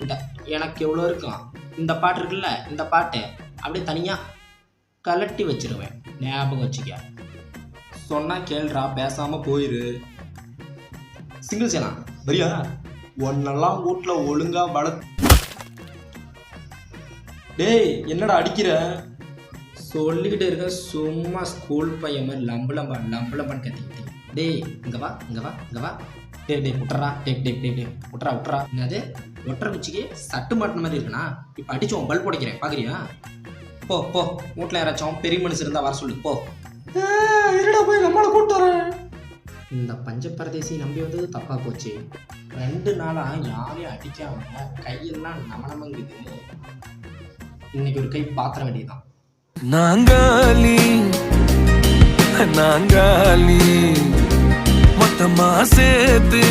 இந்த எனக்கு எவ்வளோ இருக்கும் இந்த பாட்டு இருக்குல்ல, இந்த பாட்டு அப்படியே தனியாக கலட்டி வச்சிருவேன். ஞாபகம் வச்சுக்க. சொன்னால் கேள்றா, பேசாமல் போயிரு. சிங்கிள் செய்யலாம் வரியா? ஒன்னெல்லாம் வீட்டில் ஒழுங்கா டேய் என்னடா அடிக்கிற? சொல்லிக்கிட்டே இருக்க, சும்மா ஸ்கூல் பையன் மாதிரி லம்பு லம்பான்னு கத்திக்கிட்டு. டேய் இங்கே வா இங்கே வா இங்கே வா. டே விட்டுறா. டே விட்டுறா. என்னது ஒட்டுற குச்சிக்கு சட்டு மாட்டின மாதிரி இருக்குண்ணா. இப்போ அடிச்சு உன் பல்ப் உடைக்கிறேன் பார்க்குறியா? போ வீட்டில் யாராச்சும் பெரிய மனுஷன் இருந்தால் வர சொல்லு போ. இருடா போய் நம்மளை கூப்பிட்டு வரேன். இந்த பஞ்சப்பரதேசி நம்பி வந்தது தப்பாக போச்சு. 2 நாளாக யாரையும் அடிக்காம கையெல்லாம் நமங்குது. இன்னைக்கு ஒரு கை பாத்திர வேண்டியதுதான். நாங்காலி மொத்தமா சேர்த்து